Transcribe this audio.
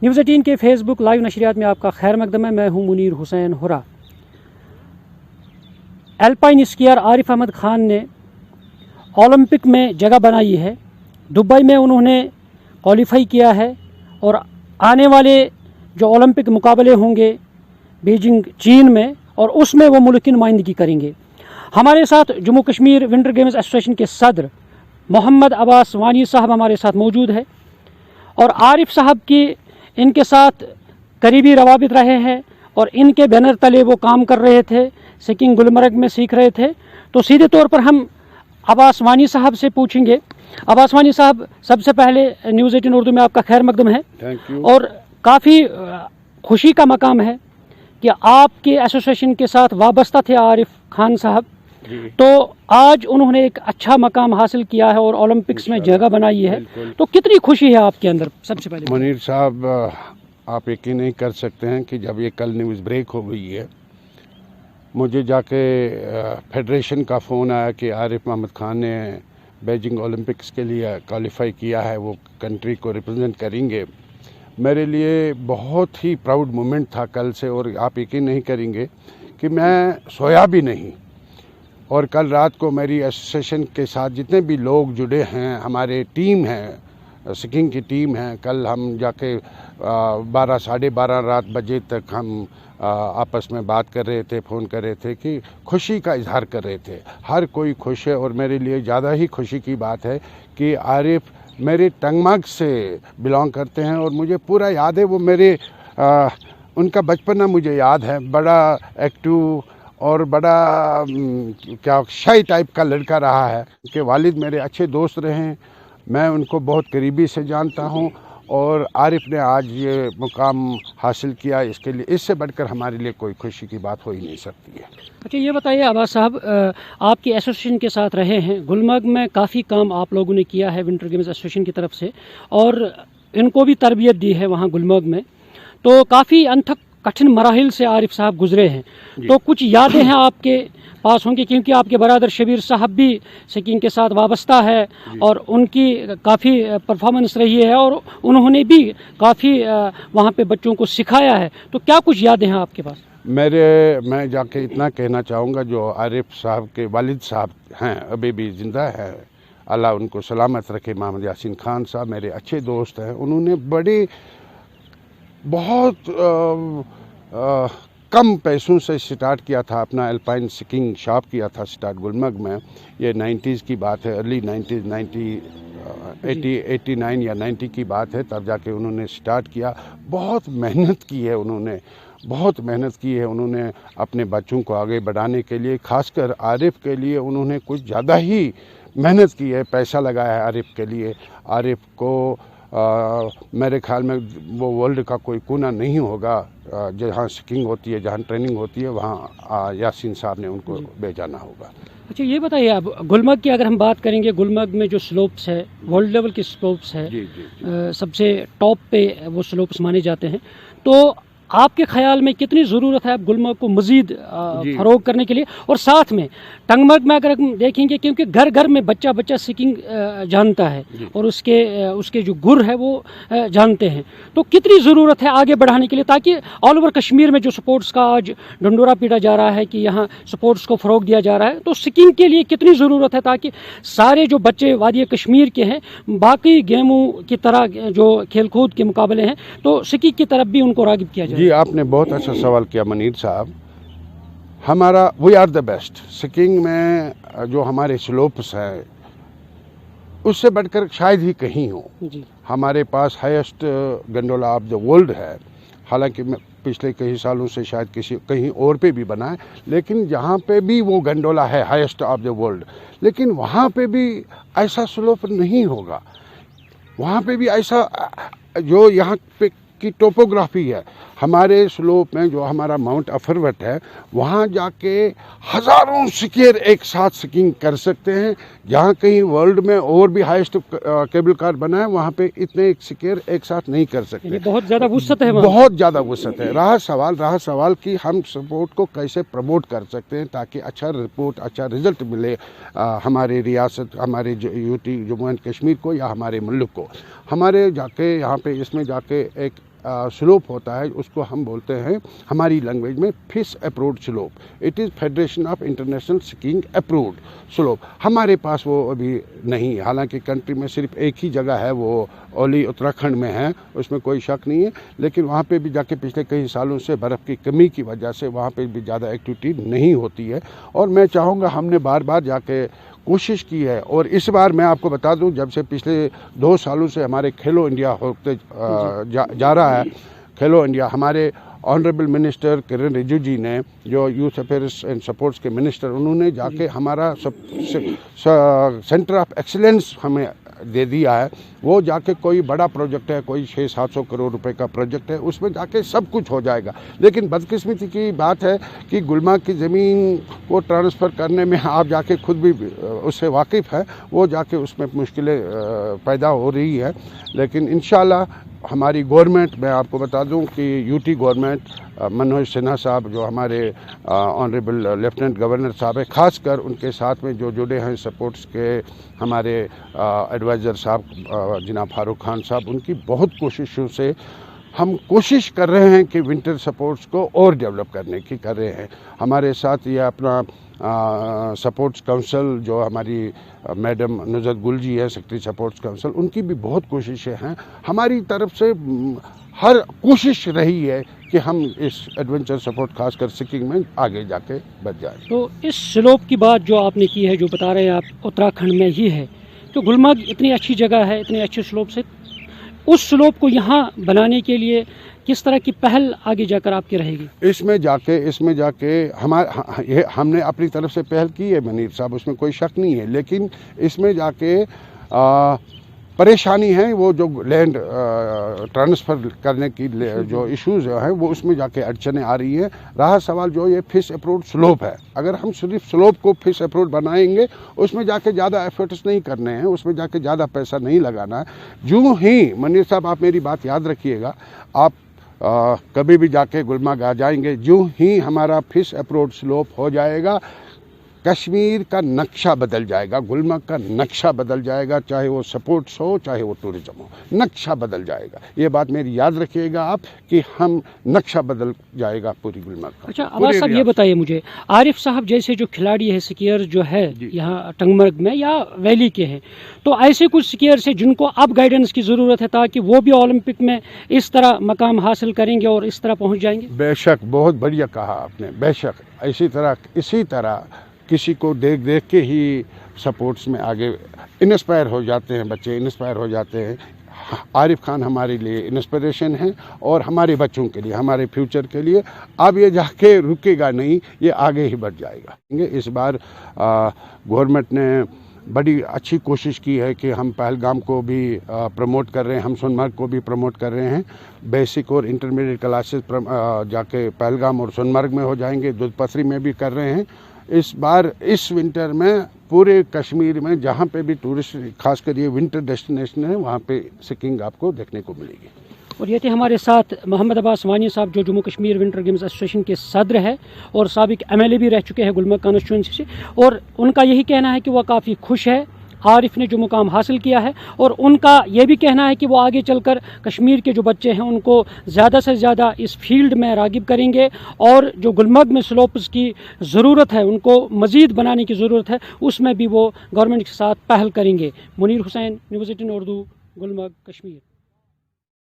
News 18 के Facebook live नशरियात में आपका खैर मकदम है। मैं हूं मुनीर हुसैन हुरा। एल्पाइन स्कीयर आरिफ अहमद खान ने ओलंपिक में जगह बनाई है। दुबई में उन्होंने क्वालिफाई किया है और आने वाले जो ओलंपिक मुकाबले होंगे बीजिंग चीन में, और उसमें वो मुल्क की नुमाइंदगी करेंगे। हमारे साथ Jammu Kashmir winter games association के सदर मोहम्मद अब्बास वानी साहब हमारे साथ मौजूद है, और आरिफ साहब की इनके साथ करीबी रवाबित रहे हैं और इनके बैनर तले वो काम कर रहे थे, स्कीइंग गुलमर्ग में सीख रहे थे। तो सीधे तौर पर हम अब्बास वानी साहब से पूछेंगे। अब्बास वानी साहब, सबसे पहले न्यूज़ 18 उर्दू में आपका खैर मकदम है। Thank you. और काफ़ी खुशी का मकाम है कि आपके एसोसिएशन के साथ वाबस्ता थे आरिफ खान साहब, तो आज उन्होंने एक अच्छा मकाम हासिल किया है और ओलंपिक्स में जगह बनाई है। तो कितनी खुशी है आपके अंदर? सबसे पहले मुनीर साहब, आप यकीन नहीं कर सकते हैं कि जब ये कल न्यूज़ ब्रेक हो गई है, मुझे जाके फेडरेशन का फ़ोन आया कि आरिफ मोहम्मद खान ने बीजिंग ओलंपिक्स के लिए क्वालिफाई किया है, वो कंट्री को रिप्रेजेंट करेंगे। मेरे लिए बहुत ही प्राउड मोमेंट था कल से, और आप यकीन नहीं करेंगे कि मैं सोया भी नहीं। और कल रात को मेरी एसोसिएशन के साथ जितने भी लोग जुड़े हैं, हमारे टीम है, स्कीइंग की टीम है, कल हम जाके 12 साढ़े 12 रात बजे तक हम आपस में बात कर रहे थे, फ़ोन कर रहे थे कि खुशी का इजहार कर रहे थे। हर कोई खुश है, और मेरे लिए ज़्यादा ही खुशी की बात है कि आरिफ मेरे टंगमर्ग से बिलोंग करते हैं, और मुझे पूरा याद है वो मेरे उनका बचपना मुझे याद है। बड़ा एक्टिव और बड़ा क्या शाई टाइप का लड़का रहा है। उनके वालिद मेरे अच्छे दोस्त रहे हैं, मैं उनको बहुत करीबी से जानता हूं, और आरिफ ने आज ये मुकाम हासिल किया, इसके लिए इससे बढ़कर हमारे लिए कोई खुशी की बात हो ही नहीं सकती है। अच्छा, ये बताइए अब्बास साहब, आपके एसोसिएशन के साथ रहे हैं, गुलमर्ग में काफ़ी काम आप लोगों ने किया है विंटर गेम्स एसोसिएशन की तरफ से, और इनको भी तरबियत दी है वहाँ गुलमर्ग में। तो काफ़ी अनथक कठिन मराहिल से आरिफ साहब गुजरे हैं, तो कुछ यादें हैं आपके पास होंगी, क्योंकि आपके बरादर शबीर साहब भी स्कीइंग के साथ वाबस्ता है और उनकी काफ़ी परफॉर्मेंस रही है, और उन्होंने भी काफ़ी वहाँ पे बच्चों को सिखाया है। तो क्या कुछ यादें हैं आपके पास? मैं जाके इतना कहना चाहूँगा, जो आरिफ साहब के वालिद साहब हैं अभी भी ज़िंदा है, अल्लाह उनको सलामत रखे, मोहम्मद यासीन खान साहब मेरे अच्छे दोस्त हैं। उन्होंने बहुत कम पैसों से स्टार्ट किया था, अपना एल्पाइन स्कीइंग शॉप किया था स्टार्ट गुलमर्ग में। ये 90s की बात है, अर्ली 90s, 89 या 90 की बात है, तब जाके उन्होंने स्टार्ट किया। बहुत मेहनत की है उन्होंने, बहुत मेहनत की है उन्होंने अपने बच्चों को आगे बढ़ाने के लिए। खासकर आरिफ के लिए उन्होंने कुछ ज़्यादा ही मेहनत की है, पैसा लगाया है आरिफ के लिए। आरिफ को मेरे ख्याल में वो वर्ल्ड का कोई कोना नहीं होगा जहाँ स्कीइंग होती है, जहाँ ट्रेनिंग होती है, वहाँ यासीन साहब ने उनको भेजाना होगा। अच्छा, ये बताइए, अब गुलमर्ग की अगर हम बात करेंगे, गुलमर्ग में जो स्लोप्स है, वर्ल्ड लेवल के स्लोप्स है, सबसे टॉप पे वो स्लोप्स माने जाते हैं, तो आपके ख्याल में कितनी ज़रूरत है अब गुलमर्ग को मज़ीद फ़रोग करने के लिए? और साथ में टंगमर्ग में अगर हम देखेंगे, क्योंकि घर घर में बच्चा बच्चा स्कीइंग जानता है और उसके जो गुर है वो जानते हैं, तो कितनी ज़रूरत है आगे बढ़ाने के लिए, ताकि ऑल ओवर कश्मीर में जो स्पोर्ट्स का आज डंडोरा पीटा जा रहा है कि यहाँ स्पोर्ट्स को फ़रोग दिया जा रहा है, तो स्कीइंग के लिए कितनी ज़रूरत है, ताकि सारे जो बच्चे वादी कश्मीर के हैं, बाकी गेमों की तरह जो खेल कूद के मुकाबले हैं, तो स्कीइंग की तरफ भी उनको राग़िब किया जाए? जी, आपने बहुत अच्छा सवाल किया मुनीर साहब। हमारा we are the best skiing में, जो हमारे स्लोप्स हैं उससे बढ़कर शायद ही कहीं हो। हमारे पास highest gondola of the world है, हालांकि पिछले कई सालों से शायद कहीं और पे भी बना है, लेकिन जहाँ पे भी वो गंडोला है हाईएस्ट ऑफ द वर्ल्ड, लेकिन वहाँ पे भी ऐसा स्लोप नहीं होगा। वहाँ पे भी ऐसा जो यहाँ पे की टोपोग्राफी है, हमारे स्लोप में जो हमारा माउंट अफरवट है, वहाँ जाके हज़ारों स्कीयर एक साथ स्कीइंग कर सकते हैं। जहाँ कहीं वर्ल्ड में और भी हाईएस्ट केबल कार बना है, वहाँ पे इतने स्कीयर एक साथ नहीं कर सकते। बहुत ज़्यादा वुसअत है, बहुत ज़्यादा वुसअत है। रहा सवाल कि हम स्पोर्ट को कैसे प्रमोट कर सकते हैं ताकि अच्छा रिजल्ट मिले हमारी रियासत, हमारे यूटी जम्मू एंड कश्मीर को या हमारे मुल्क को। हमारे जाके यहाँ पे इसमें जाके एक स्लोप होता है उसको हम बोलते हैं हमारी लैंग्वेज में fish approved slope. It is federation of international skiing approved slope. हमारे पास वो अभी नहीं, हालांकि कंट्री में सिर्फ एक ही जगह है, वो ओली उत्तराखंड में है, उसमें कोई शक नहीं है, लेकिन वहाँ पे भी जाके पिछले कई सालों से बर्फ़ की कमी की वजह से वहाँ पे भी ज़्यादा एक्टिविटी नहीं होती है। और मैं चाहूँगा, हमने बार बार जाके कोशिश की है, और इस बार मैं आपको बता दूं, जब से पिछले 2 सालों से हमारे खेलो इंडिया होते जा रहा है, खेलो इंडिया, हमारे ऑनरेबल मिनिस्टर किरण रिजिजू जी ने, जो यूथ अफेयर्स एंड स्पोर्ट्स के मिनिस्टर, उन्होंने जाके हमारा सेंटर ऑफ एक्सीलेंस हमें दे दिया है। वो जाके कोई बड़ा प्रोजेक्ट है, कोई 600-700 करोड़ रुपए का प्रोजेक्ट है, उसमें जाके सब कुछ हो जाएगा। लेकिन बदकिस्मती की बात है कि गुलमर्ग की ज़मीन को ट्रांसफ़र करने में आप जाके खुद भी उससे वाकिफ़ है, वो जाके उसमें मुश्किलें पैदा हो रही है। लेकिन इंशाल्लाह हमारी गवर्नमेंट, मैं आपको बता दूं कि यूटी गवर्नमेंट, मनोज सिन्हा साहब जो हमारे ऑनरेबल लेफ्टिनेंट गवर्नर साहब है, ख़ासकर उनके साथ में जो जुड़े हैं स्पोर्ट्स के हमारे एडवाइज़र साहब जनाब फारूक खान साहब, उनकी बहुत कोशिशों से हम कोशिश कर रहे हैं कि विंटर स्पोर्ट्स को और डेवलप करने की कर रहे हैं। हमारे साथ ये अपना स्पोर्ट्स काउंसिल जो हमारी मैडम नुज़रत गुल जी है, सेक्रेटरी स्पोर्ट्स काउंसिल, उनकी भी बहुत कोशिशें हैं। हमारी तरफ से हर कोशिश रही है कि हम इस एडवेंचर स्पोर्ट खासकर सिकिंग में आगे जाके बढ़ जाए। तो इस स्लोप की बात जो आपने की है, जो बता रहे हैं आप, उत्तराखंड में ही है, तो गुलमर्ग इतनी अच्छी जगह है, इतने अच्छे स्लोप से, उस स्लोप को यहाँ बनाने के लिए किस तरह की पहल आगे जाकर आपकी रहेगी? इसमें जाके हमने अपनी तरफ से पहल की है मनीर साहब, उसमें कोई शक नहीं है। लेकिन इसमें जाके परेशानी है, वो जो लैंड ट्रांसफ़र करने की जो इश्यूज़ हैं, वो उसमें जाके अड़चनें आ रही हैं। रहा सवाल जो ये फिश अप्रूव्ड स्लोप है, अगर हम सिर्फ स्लोप को फिश अप्रूव्ड बनाएंगे, उसमें जाके ज़्यादा एफर्ट्स नहीं करने हैं, उसमें जाके ज़्यादा पैसा नहीं लगाना है। यूँ ही मनीर साहब, आप मेरी बात याद रखिएगा, आप कभी भी जाके गुलमर्ग आ जाएंगे, यूँ ही हमारा फिश अप्रूव्ड स्लोप हो जाएगा, कश्मीर का नक्शा बदल जाएगा, गुलमर्ग का नक्शा बदल जाएगा, चाहे वो स्पोर्ट्स हो चाहे वो टूरिज्म हो, नक्शा बदल जाएगा। ये बात मेरी याद रखिएगा आप, कि हम नक्शा बदल जाएगा पूरी गुलमर्ग का। अच्छा अब्बास साहब, ये बताइए मुझे, आरिफ साहब जैसे जो खिलाड़ी है, स्कीयर जो है यहाँ टंगमर्ग में या वैली के हैं, तो ऐसे कुछ स्कीयर्स हैं जिनको अब गाइडेंस की ज़रूरत है ताकि वो भी ओलंपिक में इस तरह मकाम हासिल करेंगे और इस तरह पहुँच जाएंगे? बेशक, बहुत बढ़िया कहा आपने, बेशक इसी तरह किसी को देख के ही स्पोर्ट्स में आगे इंस्पायर हो जाते हैं, बच्चे इंस्पायर हो जाते हैं। आरिफ खान हमारे लिए इंस्पिरेशन है, और हमारे बच्चों के लिए, हमारे फ्यूचर के लिए। अब ये जाके रुकेगा नहीं, ये आगे ही बढ़ जाएगा। इस बार गवर्नमेंट ने बड़ी अच्छी कोशिश की है कि हम पहलगाम को भी प्रमोट कर रहे हैं, हम सोनमर्ग को भी प्रमोट कर रहे हैं। बेसिक और इंटरमीडिएट क्लासेस जाके पहलगाम और सोनमर्ग में हो जाएंगे, दुधपथरी में भी कर रहे हैं। इस बार इस विंटर में पूरे कश्मीर में जहाँ पे भी टूरिस्ट, खासकर ये विंटर डेस्टिनेशन है, वहाँ पे सिकिंग आपको देखने को मिलेगी। और ये थे हमारे साथ मोहम्मद अब्बास वानी साहब, जो Jammu Kashmir winter games association के सदर है और साबिक MLA भी रह चुके हैं गुलमर्ग कॉन्स्टिट्यूंसी से, और उनका यही कहना है कि वह काफ़ी खुश है आरिफ ने जो मुकाम हासिल किया है, और उनका ये भी कहना है कि वो आगे चलकर कश्मीर के जो बच्चे हैं उनको ज़्यादा से ज़्यादा इस फील्ड में रागिब करेंगे, और जो गुलमर्ग में स्लोप्स की ज़रूरत है, उनको मज़ीद बनाने की ज़रूरत है, उसमें भी वो गवर्नमेंट के साथ पहल करेंगे। मुनीर हुसैन, न्यूज़ 18 उर्दू, गुलमर्ग, कश्मीर।